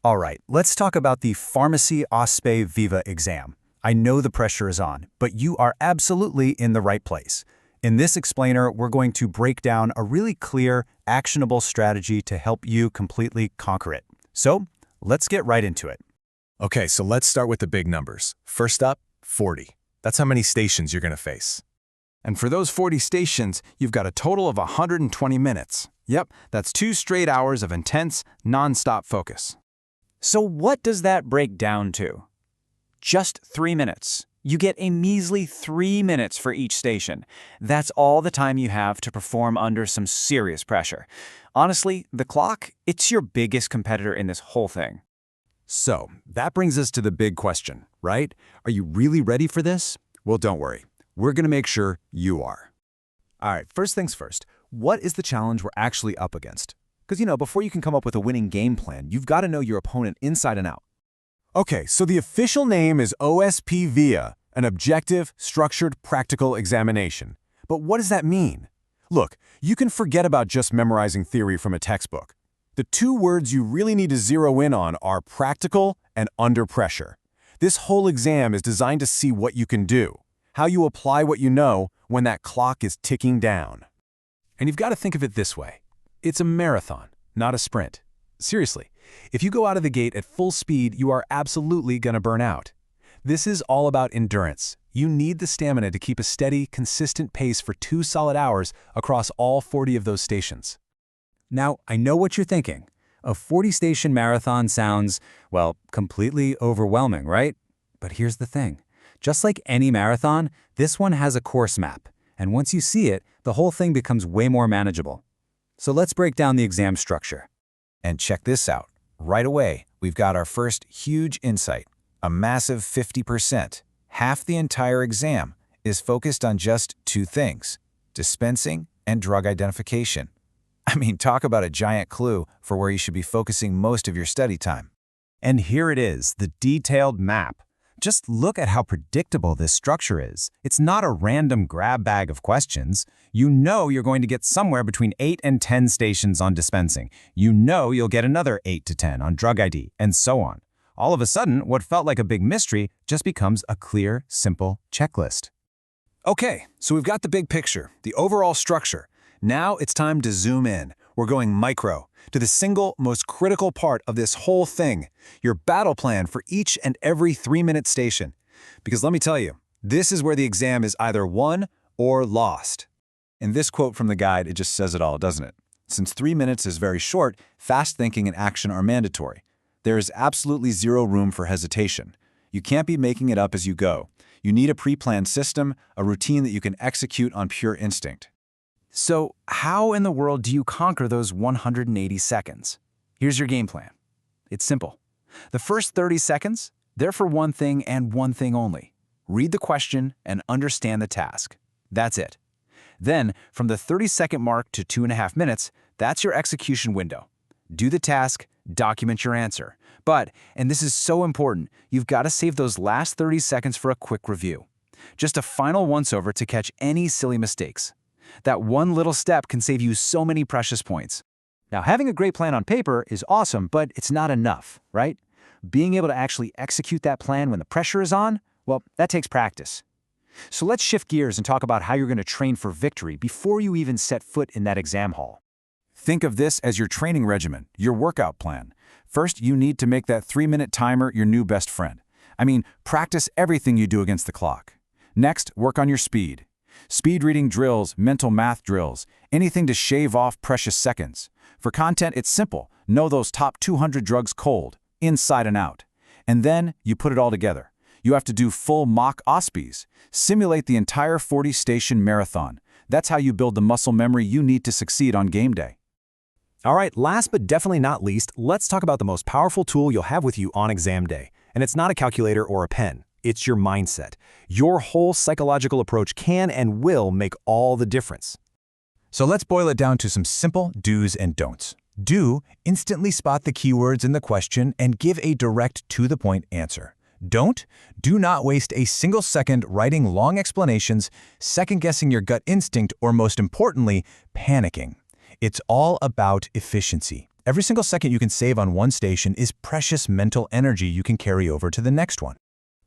All right, let's talk about the Pharmacy OSPE Viva exam. I know the pressure is on, but you are absolutely in the right place. In this explainer, we're going to break down a really clear, actionable strategy to help you completely conquer it. So, let's get right into it. Okay, so let's start with the big numbers. First up, 40. That's how many stations you're going to face. And for those 40 stations, you've got a total of 120 minutes. Yep, that's 2 straight hours of intense, non-stop focus. So what does that break down to? Just 3 minutes. You get a measly 3 minutes for each station. That's all the time you have to perform under some serious pressure. Honestly, the clock, it's your biggest competitor in this whole thing. So, that brings us to the big question, right? Are you really ready for this? Well, don't worry. We're going to make sure you are. All right, first things first. What is the challenge we're actually up against? Because, before you can come up with a winning game plan, you've got to know your opponent inside and out. Okay, so the official name is OSP VIA, an objective, structured, practical examination. But what does that mean? Look, you can forget about just memorizing theory from a textbook. The 2 words you really need to zero in on are practical and under pressure. This whole exam is designed to see what you can do, how you apply what you know when that clock is ticking down. And you've got to think of it this way. It's a marathon, not a sprint. Seriously, if you go out of the gate at full speed, you are absolutely going to burn out. This is all about endurance. You need the stamina to keep a steady, consistent pace for 2 solid hours across all 40 of those stations. Now, I know what you're thinking. A 40-station marathon sounds, well, completely overwhelming, right? But here's the thing. Just like any marathon, this one has a course map. And once you see it, the whole thing becomes way more manageable. So let's break down the exam structure. And check this out. Right away, we've got our first huge insight. A massive 50%. Half the entire exam is focused on just 2 things: dispensing and drug identification. I mean, talk about a giant clue for where you should be focusing most of your study time. And here it is, the detailed map. Just look at how predictable this structure is. It's not a random grab bag of questions. You know you're going to get somewhere between 8 and 10 stations on dispensing. You know you'll get another 8 to 10 on drug ID, and so on. All of a sudden, what felt like a big mystery just becomes a clear, simple checklist. Okay, so we've got the big picture, the overall structure. Now it's time to zoom in. We're going micro, to the single most critical part of this whole thing, your battle plan for each and every 3-minute station. Because let me tell you, this is where the exam is either won or lost. In this quote from the guide, it just says it all, doesn't it? Since 3 minutes is very short, fast thinking and action are mandatory. There is absolutely zero room for hesitation. You can't be making it up as you go. You need a pre-planned system, a routine that you can execute on pure instinct. So, how in the world do you conquer those 180 seconds? Here's your game plan. It's simple. The first 30 seconds, they're for one thing and one thing only. Read the question and understand the task. That's it. Then, from the 30-second mark to 2.5 minutes, that's your execution window. Do the task, document your answer. But, and this is so important, you've got to save those last 30 seconds for a quick review. Just a final once-over to catch any silly mistakes. That one little step can save you so many precious points. Now, having a great plan on paper is awesome, but it's not enough, right? Being able to actually execute that plan when the pressure is on, well, that takes practice. So let's shift gears and talk about how you're going to train for victory before you even set foot in that exam hall. Think of this as your training regimen, your workout plan. First, you need to make that 3-minute timer your new best friend. I mean, practice everything you do against the clock. Next, work on your speed. Speed reading drills, mental math drills, anything to shave off precious seconds. For content, it's simple. Know those top 200 drugs cold, inside and out. And then you put it all together. You have to do full mock OSPEs. Simulate the entire 40-station marathon. That's how you build the muscle memory you need to succeed on game day. All right, last but definitely not least, let's talk about the most powerful tool you'll have with you on exam day. And it's not a calculator or a pen. It's your mindset. Your whole psychological approach can and will make all the difference. So let's boil it down to some simple do's and don'ts. Do, instantly spot the keywords in the question and give a direct, to-the-point answer. Don't, do not waste a single second writing long explanations, second-guessing your gut instinct, or most importantly, panicking. It's all about efficiency. Every single second you can save on one station is precious mental energy you can carry over to the next one.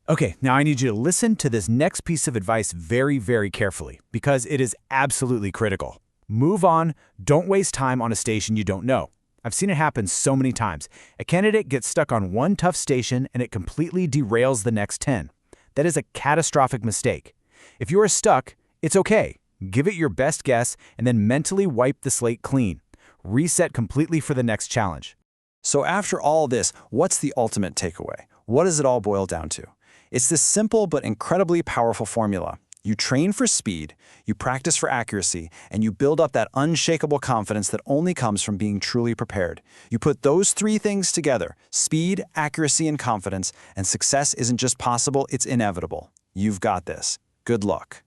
Okay, now I need you to listen to this next piece of advice very, very carefully, because it is absolutely critical. Move on. Don't waste time on a station you don't know. I've seen it happen so many times. A candidate gets stuck on one tough station and it completely derails the next 10. That is a catastrophic mistake. If you are stuck, it's okay. Give it your best guess and then mentally wipe the slate clean. Reset completely for the next challenge. So after all this, what's the ultimate takeaway? What does it all boil down to? It's this simple but incredibly powerful formula. You train for speed, you practice for accuracy, and you build up that unshakable confidence that only comes from being truly prepared. You put those three things together, speed, accuracy, and confidence, and success isn't just possible, it's inevitable. You've got this. Good luck.